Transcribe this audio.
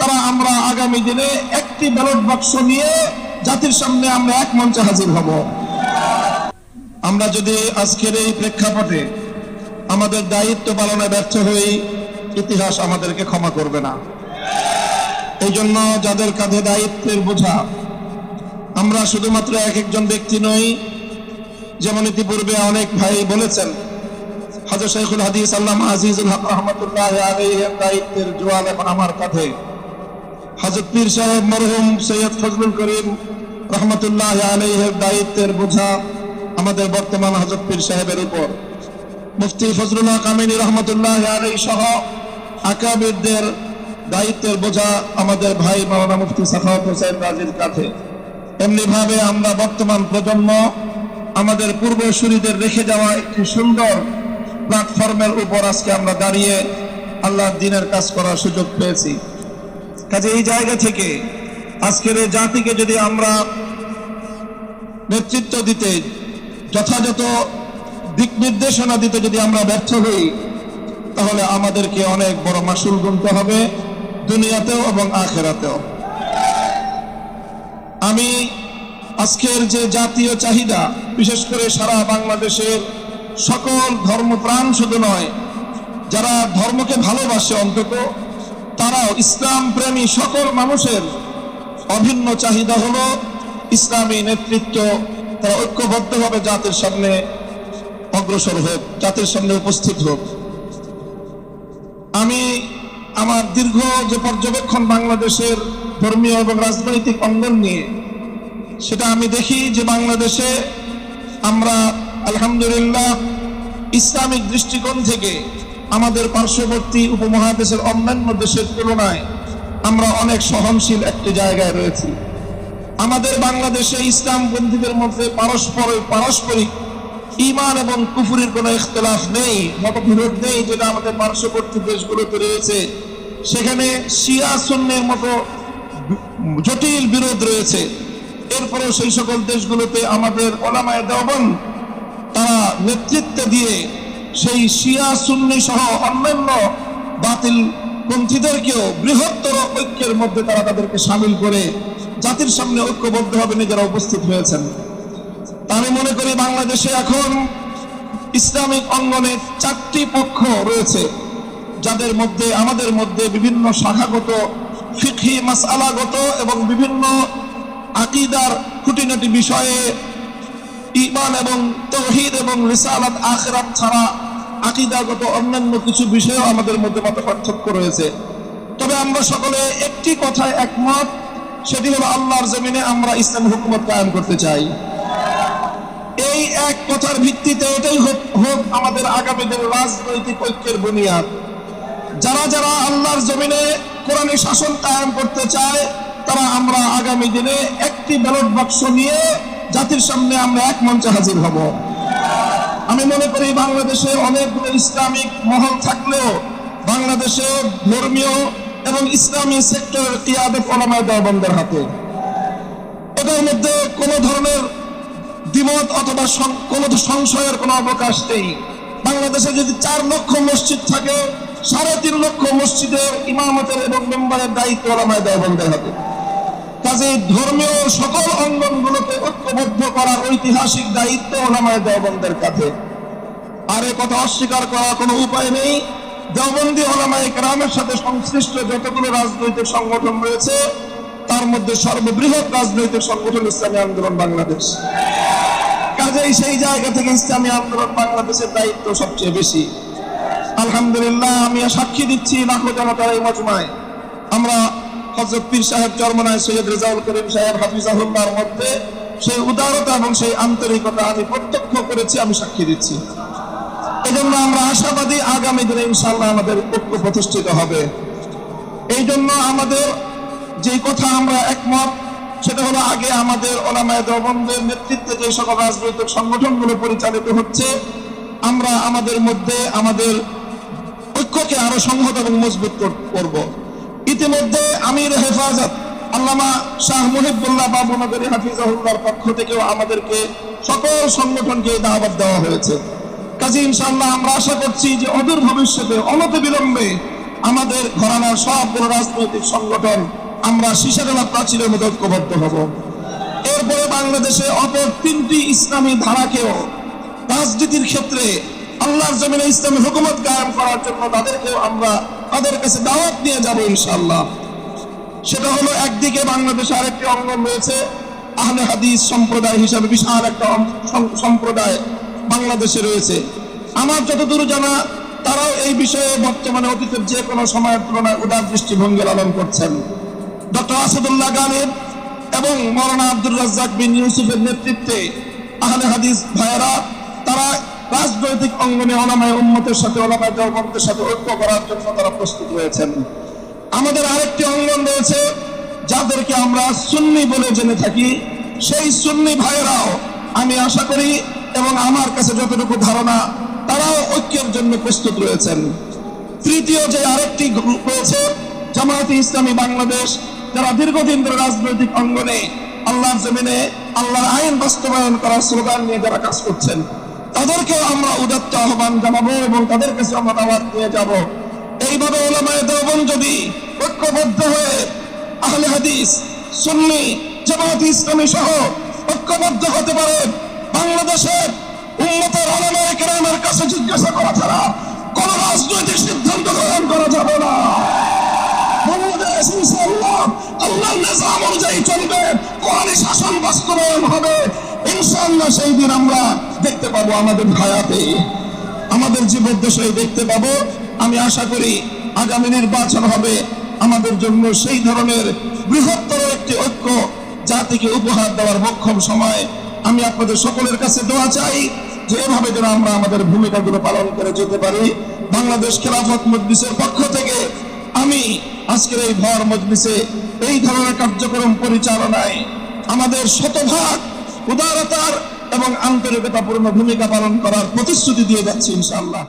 তারা আমরা আগামী দিনে একটি ব্যালট বাক্স নিয়ে জাতির সামনে আমরা এক মঞ্চে হাজির হব। আমরা যদি আজকের এই প্রেক্ষাপটে আমাদের দায়িত্ব পালনে ব্যর্থ হই, ইতিহাস আমাদেরকে ক্ষমা করবে না। এই জন্য যাদের কাঁধে দায়িত্বের বোঝা, আমরা শুধুমাত্র এক একজন ব্যক্তি নই। যেমন ইতিপূর্বে অনেক ভাই বলেছেন, হযরত শাইখুল হাদিস আল্লামা আজিজুল হক রাহমাতুল্লাহি আলাইহির দায়িত্বের জোয়াল এখন আমার কাঁধে। হযরত পীর সাহেব মরহুম সৈয়দ ফজলুল করিম রহমতুল্লাহি আলাইহির দায়িত্বের বোঝা আমাদের বর্তমান হযরত পীর সাহেবের উপর। মুফতি ফজলুল হক আমিনী রহমতুল্লাহি আলাইহি সহ আকাবিরদের দায়িত্বের বোঝা আমাদের ভাই মাওলানা মুফতি সাখাওয়াত হোসেন রাজির কাঁধে। এমনি ভাবে আমরা বর্তমান প্রজন্ম আমাদের পূর্বসূরীদের রেখে যাওয়া একটি সুন্দর প্ল্যাটফর্মের উপর আজকে আমরা দাঁড়িয়ে আল্লাহর দ্বীনের কাজ করার সুযোগ পেয়েছি। কাজে এই জায়গা থেকে আজকের এই জাতিকে যদি আমরা নেতৃত্ব দিতে, যথাযথ দিক নির্দেশনা দিতে যদি আমরা ব্যর্থ হই, তাহলে আমাদেরকে অনেক বড় মাসুল গুনতে হবে, দুনিয়াতেও এবং আখিরাতেও। আমি আজকের যে জাতীয় চাহিদা, বিশেষ করে সারা বাংলাদেশের সকল ধর্মপ্রাণ শুধু নয়, যারা ধর্মকে ভালোবাসে অন্তত তারাও, ইসলাম প্রেমী সকল মানুষের অভিন্ন চাহিদা হলো ইসলামী নেতৃত্ব তারা ঐক্যবদ্ধভাবে জাতির সামনে অগ্রসর হোক, জাতির সামনে উপস্থিত হোক। আমি আমার দীর্ঘ যে পর্যবেক্ষণ বাংলাদেশের ধর্মীয় এবং রাজনৈতিক অঙ্গন নিয়ে, সেটা আমি দেখি যে বাংলাদেশে আমরা আলহামদুলিল্লাহ ইসলামিক দৃষ্টিকোণ থেকে আমাদের পার্শ্ববর্তী উপমহাদেশের অন্যান্য দেশের তুলনায় আমরা অনেক সহনশীল একটি জায়গায় রয়েছি। আমাদের বাংলাদেশে ইসলামপন্থীদের মধ্যে পারস্পরিক ঈমান এবং কুফরির কোনো ইখতিলাফ নেই, মতবিরোধ নেই, যেটা আমাদের পার্শ্ববর্তী দেশগুলোতে রয়েছে। সেখানে শিয়া সুন্নির মতো জটিল বিরোধ রয়েছে। এরপরেও সেই সকল দেশগুলোতে আমাদের উলামায়ে দেওবন্দ তারা নেতৃত্ব দিয়ে সেই শিয়া সুন্নি সহ অন্যান্য বাতিল পন্থীদেরকেও বৃহত্তর ঐক্যের মধ্যে তারা তাদেরকে সামিল করে জাতির সামনে ঐক্যবদ্ধভাবে নিজেরা উপস্থিত হয়েছেন। আমি মনে করি বাংলাদেশে এখন ইসলামিক অঙ্গনে 4টি পক্ষ রয়েছে, যাদের মধ্যে আমাদের মধ্যে বিভিন্ন শাখাগত, ফিকহি মাসআলাগত এবং বিভিন্ন আকীদার খুঁটিনাটি বিষয়ে, ঈমান এবং তাওহীদ এবং রিসালাত আখিরাত ছাড়া আকীদাগত অন্যান্য কিছু বিষয়েও আমাদের মধ্যে মতপার্থক্য রয়েছে। তবে আমরা সকলে একটি কথায় একমত, সেটি হলো আল্লাহর জমিনে আমরা ইসলামী হুকুমত কায়েম করতে চাই। এই এক কথার ভিত্তিতে এটাই হোক আমাদের আগামী দিনের রাজনৈতিক ঐক্যের বুনিয়াদ। যারা যারা আল্লাহর জমিনে কোরআনী শাসন কায়েম করতে চায়, তারা আমরা আগামী দিনে একটি ব্যালট বাক্স নিয়ে জাতির সামনে আমরা এক মঞ্চে হাজির হব। আমি মনে করি বাংলাদেশে অনেকগুলো ইসলামিক মহল থাকলেও বাংলাদেশে ধর্মীয় এবং ইসলামী সেক্টরের কিয়াদত উলামায়ে দেওবন্দের হাতে। এটার মধ্যে কোনো ধরনের দ্বিমত অথবা কোনো সংশয়ের কোনো অবকাশ নেই। বাংলাদেশে যদি 4 লক্ষ মসজিদ থাকে, 3.5 লক্ষ মসজিদের ইমামতের এবং মেম্বারের দায়িত্ব উলামায়ে দেওবন্দের হাতে। কাজে ধর্মীয় সকল অঙ্গনগুলোকে ঐক্যবদ্ধ করার ঐতিহাসিক দায়িত্ব উলামায়ে দেওবন্দের কাছে। আর এ কথা অস্বীকার করার কোনো উপায় নেই। দেওবন্দি উলামায়ে কেরামের সাথে সংশ্লিষ্ট যতগুলো রাজনৈতিক সংগঠন রয়েছে, তার মধ্যে সর্ববৃহৎ রাজনৈতিক সংগঠন ইসলামী আন্দোলন বাংলাদেশ। কাজেই সেই জায়গা থেকে ইসলামী আন্দোলন বাংলাদেশের দায়িত্ব সবচেয়ে বেশি। আলহামদুলিল্লাহ, আমি সাক্ষী দিচ্ছি লাখো জনতার এই মজমায় আমরা হযরত পীর সাহেব চরমনায় সৈয়দ রেজাউল করিম সাহেব হাফিজাহুল্লাহর মধ্যে সেই উদারতা এবং সেই আন্তরিকতা আমি প্রত্যক্ষ করেছি, আমি সাক্ষী দিচ্ছি। এজন্য আমরা আশাবাদী আগামী দিনে ইনশাআল্লাহ আমাদের ঐক্য প্রতিষ্ঠিত হবে। এই জন্য আমাদের যে কথা আমরা একমত, সেটা হলো আগে আমাদের উলামায়ে দেওবন্দের নেতৃত্বে যে সকল রাজনৈতিক সংগঠনগুলো পরিচালিত হচ্ছে, আমরা আমাদের মধ্যে আমাদের ঐক্যকে আরো সংহত এবং মজবুত করব। ইতিমধ্যে আমির হেফাজত আল্লামা শাহ মুহিবুল্লাহ বাবু নগরী হাফিজাহুল্লাহর পক্ষ থেকেও আমাদেরকে সকল সংগঠনকে দাওয়াত দেওয়া হয়েছে। কাজে ইনশাআল্লাহ আমরা আশা করছি যে অদূর ভবিষ্যতে অনতিবিলম্বে আমাদের ঘরানার সবগুলো রাজনৈতিক সংগঠন আমরা সীসাতলা প্রাচীরের মতো ঐক্যবদ্ধ হব। এরপরে বাংলাদেশে অপর 3টি ইসলামী ধারাকেও রাজনীতির ক্ষেত্রে আল্লাহর জমিনে ইসলামী হুকুমত কায়েম করার জন্য তাদেরকেও আমরা তাদের কাছে দাওয়াত নিয়ে যাব ইনশাআল্লাহ। সেটা হলো, একদিকে বাংলাদেশে আরেকটি অঙ্গন রয়েছে আহলে হাদিস সম্প্রদায় হিসাবে বিশাল একটা সম্প্রদায় বাংলাদেশে রয়েছে। আমার যতদূর জানা তারাও এই বিষয়ে বর্তমানে অতীতের যে কোনো সময়ের তুলনায় উদার দৃষ্টিভঙ্গি লালন করছেন। ডক্টর আসাদুল্লাহ গালিব এবং মৌলানা আব্দুর রাজ্জাক বিন ইউসুফের নেতৃত্বে আহলে হাদিস ভাইয়েরা তারা রাজনৈতিক অঙ্গনে ওলামায়ে উম্মতের সাথে ওলামায়ে দেওবন্দের সাথে ঐক্য করার জন্য তারা প্রস্তুত রয়েছেন। আমাদের আরেকটি অঙ্গন রয়েছে যাদেরকে আমরা সুন্নি বলে জেনে থাকি, সেই সুন্নি ভাইয়েরাও আমি আশা করি এবং আমার কাছে যতটুকু ধারণা তারাও ঐক্যের জন্য প্রস্তুত রয়েছেন। তৃতীয় যে আরেকটি গ্রুপ রয়েছে জামায়াতে ইসলামী বাংলাদেশ, যারা দীর্ঘদিন ধরে রাজনৈতিক অঙ্গনে আল্লাহর জমিনে আল্লাহর আইন বাস্তবায়ন করার স্লোগান নিয়ে যারা কাজ করছেন, তাদেরকেও আমরা উদাত্ত আহ্বান জানাবো এবং তাদের কাছে আমরা দাওয়াত নিয়ে যাব। এইভাবে ওলামায়ে দেওবন্দ যদি ঐক্যবদ্ধ হয়ে আহলে হাদিস, সুন্নি, জামায়াতে ইসলামী সহ ঐক্যবদ্ধ হতে পারে, বাংলাদেশের উম্মতের ওলামায়ে কেরামের কাছে জিজ্ঞাসা করা ছাড়া কোন রাজনৈতিক সিদ্ধান্ত গ্রহণ করা যাবে না। বাংলাদেশ ইনশাআল্লাহ আল্লাহর নিজাম অনুযায়ী চলবে, কোরআনী শাসন বাস্তবায়ন হবে ইনশাআল্লাহ। সেই দিন আমরা দেখতে পাবো আমাদের হায়াতে, আমাদের জীবদ্দশায় দেখতে পাবো। আমি আশা করি আগামী নির্বাচন হবে আমাদের জন্য সেই ধরনের বৃহত্তর একটি ঐক্য জাতিকে উপহার দেওয়ার মোক্ষম সময়। আমি আপনাদের সকলের কাছে দোয়া চাই যে এভাবে যেন আমরা আমাদের ভূমিকাগুলো পালন করে যেতে পারি। বাংলাদেশ খেলাফত মজলিসের পক্ষ থেকে আমি আজকের এই ভর মজলিসে এই ধরনের কার্যক্রম পরিচালনায় আমাদের শতভাগ উদারতার এবং আন্তরিকতাপূর্ণ ভূমিকা পালন করার প্রতিশ্রুতি দিয়ে যাচ্ছি ইনশাআল্লাহ।